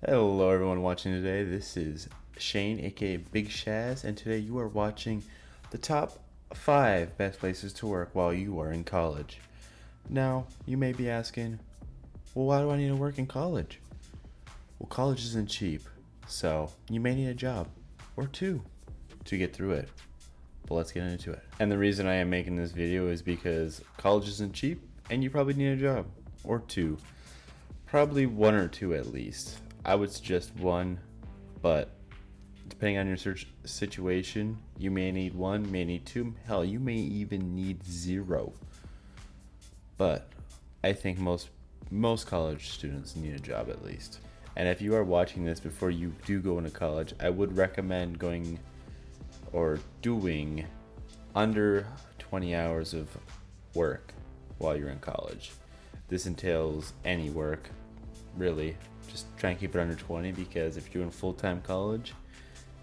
Hello, everyone watching today. This is Shane, aka Big Shaz, and today you are watching the top 5 best places to work while you are in college. Now, you may be asking, well, why do I need to work in college? Well, college isn't cheap, so you may need a job or two to get through it. But let's get into it. And the reason I am making this video is because college isn't cheap, and you probably need a job or two. Probably one or two at least. I would suggest one, but depending on your search situation, you may need one, may need two, hell, you may even need zero. But I think most college students need a job at least. And if you are watching this before you do go into college, I would recommend going or doing under 20 hours of work while you're in college. This entails any work, really. Just try and keep it under 20 because if you're in full-time college,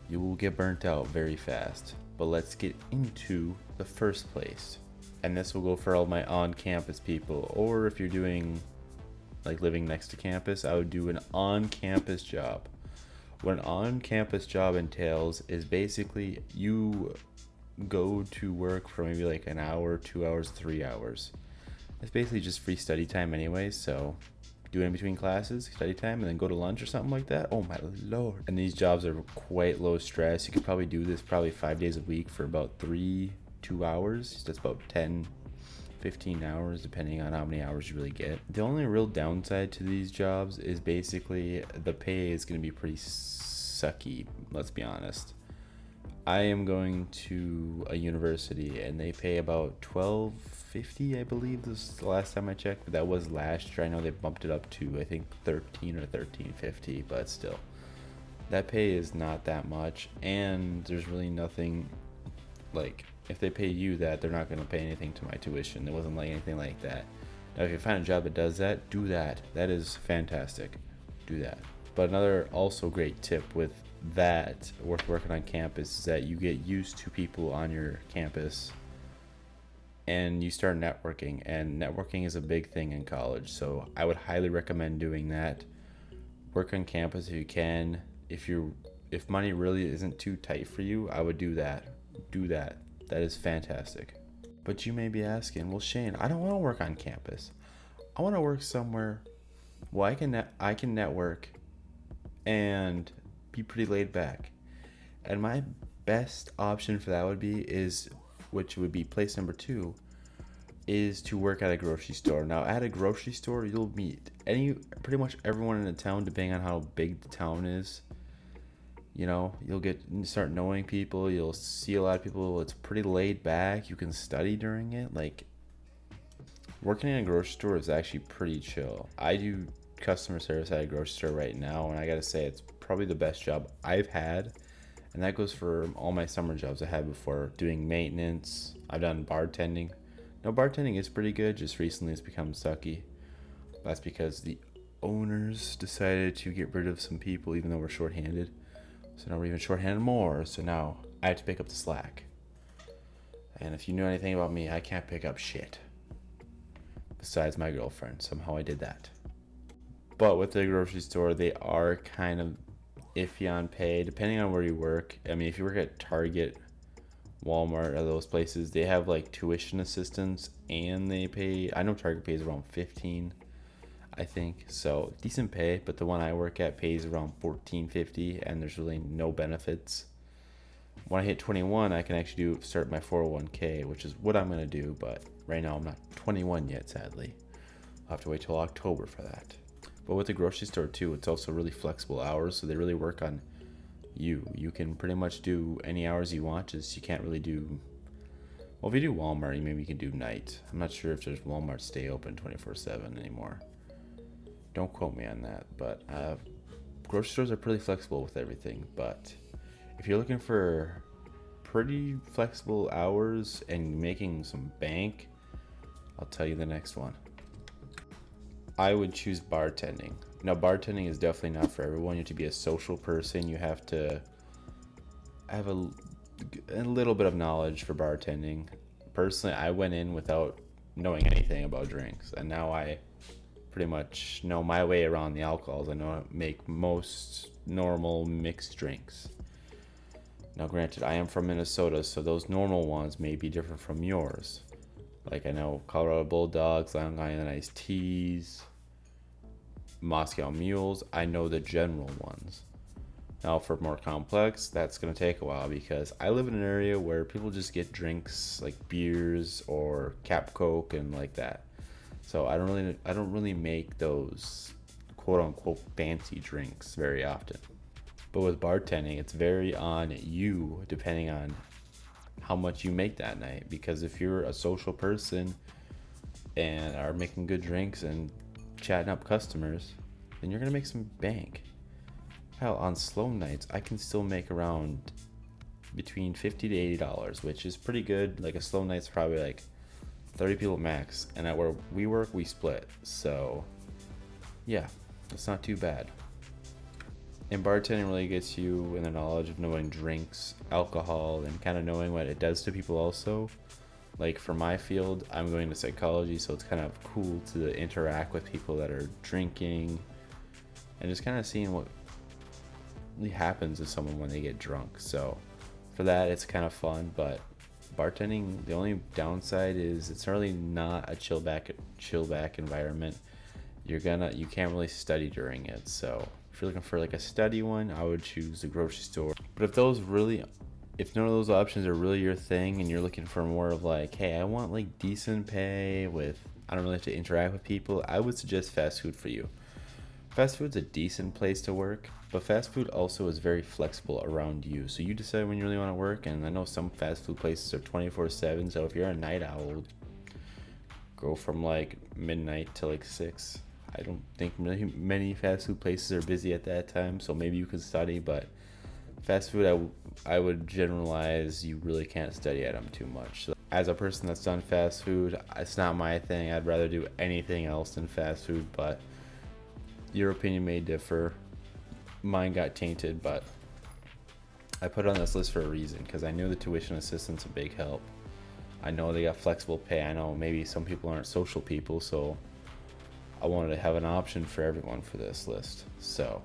you will get burnt out very fast. But let's get into the first place. And this will go for all my on-campus people, or if you're doing like living next to campus, I would do an on-campus job. What an on-campus job entails is basically you go to work for maybe like an hour, 2 hours, 3 hours. It's basically just free study time anyways, so do it in between classes, study time, and then go to lunch or something like that. Oh my lord. And these jobs are quite low stress. You could probably do this probably 5 days a week for about 2 hours. That's about 10, 15 hours depending on how many hours you really get. The only real downside to these jobs is basically the pay is going to be pretty sucky, let's be honest. I am going to a university and they pay about $12.50, I believe. This is the last time I checked, but that was last year. I know they bumped it up to I think 13 or 13.50, but still, that pay is not that much, and there's really nothing like if they pay you that, they're not going to pay anything to my tuition. It wasn't like anything like that. Now, if you find a job that does that, do that. That is fantastic. Do that. But another also great tip with that worth working on campus is that you get used to people on your campus and you start networking, and networking is a big thing in college, so I would highly recommend doing that. Work on campus if you can. If money really isn't too tight for you, I would do that. That is fantastic. But you may be asking, well, Shane, I don't want to work on campus. I want to work somewhere where I can network and be pretty laid back. And my best option for that which would be place number 2, is to work at a grocery store. Now, at a grocery store, you'll meet pretty much everyone in the town, depending on how big the town is. You know, you start knowing people. You'll see a lot of people. It's pretty laid back. You can study during it. Like, working in a grocery store is actually pretty chill. I do customer service at a grocery store right now, and I gotta say it's probably the best job I've had, and that goes for all my summer jobs I had before. Doing maintenance, I've done bartending. No, bartending is pretty good, just recently it's become sucky. That's because the owners decided to get rid of some people even though we're shorthanded. So now we're even shorthanded more, so now I have to pick up the slack. And if you know anything about me, I can't pick up shit. Besides my girlfriend, somehow I did that. But with the grocery store, they are kind of iffy on pay, depending on where you work. I mean, if you work at Target, Walmart, or those places, they have like tuition assistance, and they pay. I know Target pays around 15, I think, so decent pay. But the one I work at pays around 14.50, and there's really no benefits. When I hit 21, I can actually start my 401k, which is what I'm gonna do. But right now, I'm not 21 yet, sadly. I'll have to wait till October for that. But with the grocery store too, it's also really flexible hours, so they really work on you. You can pretty much do any hours you want, just you can't really do. Well, if you do Walmart, maybe you can do night. I'm not sure if there's Walmart stay open 24/7 anymore. Don't quote me on that, but grocery stores are pretty flexible with everything. But if you're looking for pretty flexible hours and making some bank, I'll tell you the next one. I would choose bartending. Now, bartending is definitely not for everyone. You have to be a social person. You have to have a little bit of knowledge for bartending. Personally, I went in without knowing anything about drinks, and now I pretty much know my way around the alcohols. I know how to make most normal mixed drinks. Now, granted, I am from Minnesota, so those normal ones may be different from yours. Like I know Colorado Bulldogs, Long Island iced teas, Moscow Mules. I know the general ones. Now, for more complex, that's gonna take a while because I live in an area where people just get drinks like beers or Cap Coke and like that. So I don't really make those quote unquote fancy drinks very often. But with bartending, it's very on you depending on how much you make that night. Because if you're a social person and are making good drinks and chatting up customers, then you're gonna make some bank. Hell, on slow nights, I can still make around between $50 to $80, which is pretty good. Like a slow night's probably like 30 people max, and at where we work, we split. So, yeah, it's not too bad. And bartending really gets you in the knowledge of knowing drinks, alcohol, and kind of knowing what it does to people also. Like for my field, I'm going to psychology, so it's kind of cool to interact with people that are drinking and just kind of seeing what really happens to someone when they get drunk. So for that, it's kind of fun, but bartending, the only downside is it's really not a chill back environment. You can't really study during it. So if you're looking for like a study one, I would choose the grocery store. But if none of those options are really your thing and you're looking for more of like, hey, I want like decent pay with, I don't really have to interact with people, I would suggest fast food for you. Fast food's a decent place to work, but fast food also is very flexible around you. So you decide when you really want to work, and I know some fast food places are 24/7, so if you're a night owl, go from like midnight to like 6. I don't think really many fast food places are busy at that time, so maybe you could study, but fast food, I would generalize, you really can't study at them too much. So as a person that's done fast food, it's not my thing. I'd rather do anything else than fast food, but your opinion may differ. Mine got tainted, but I put it on this list for a reason because I knew the tuition assistant's a big help. I know they got flexible pay. I know maybe some people aren't social people, so I wanted to have an option for everyone for this list. So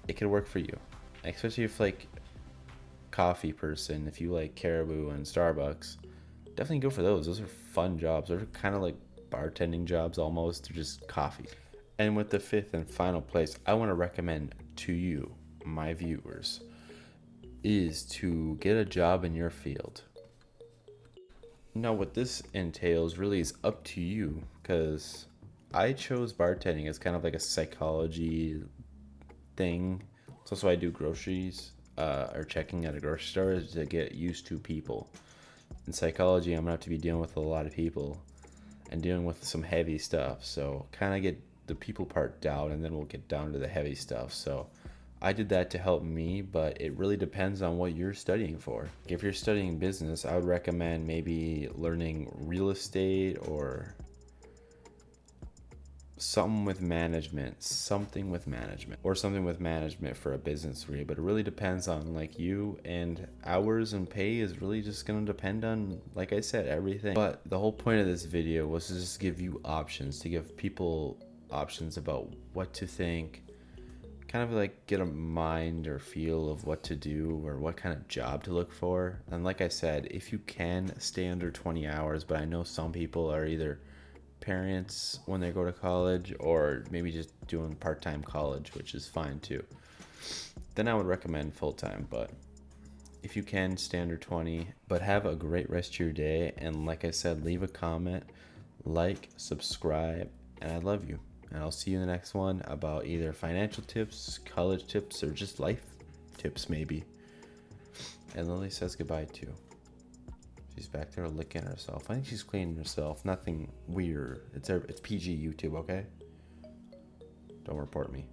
it could work for you, especially if like coffee person, if you like Caribou and Starbucks, definitely go for those. Those are fun jobs. They're kind of like bartending jobs almost. They're just coffee. And with the fifth and final place, I want to recommend to you, my viewers, is to get a job in your field. Now, what this entails really is up to you because I chose bartending as kind of like a psychology thing. It's also why I do groceries or checking at a grocery store is to get used to people. In psychology, I'm going to have to be dealing with a lot of people and dealing with some heavy stuff. So kind of get the people part down and then we'll get down to the heavy stuff. So I did that to help me, but it really depends on what you're studying for. If you're studying business, I would recommend maybe learning real estate or something with management for a business degree. But it really depends on like you, and hours and pay is really just going to depend on, like I said, everything. But the whole point of this video was to just give you options, to give people options about what to think, kind of like get a mind or feel of what to do or what kind of job to look for. And like I said, if you can stay under 20 hours, but I know some people are either parents when they go to college or maybe just doing part-time college, which is fine too, then I would recommend full-time. But if you can, stay under 20. But have a great rest of your day, and like I said, leave a comment, like, subscribe, and I love you. And I'll see you in the next one about either financial tips, college tips, or just life tips maybe. And Lily says goodbye too. She's back there licking herself. I think she's cleaning herself. Nothing weird. It's PG YouTube, okay? Don't report me.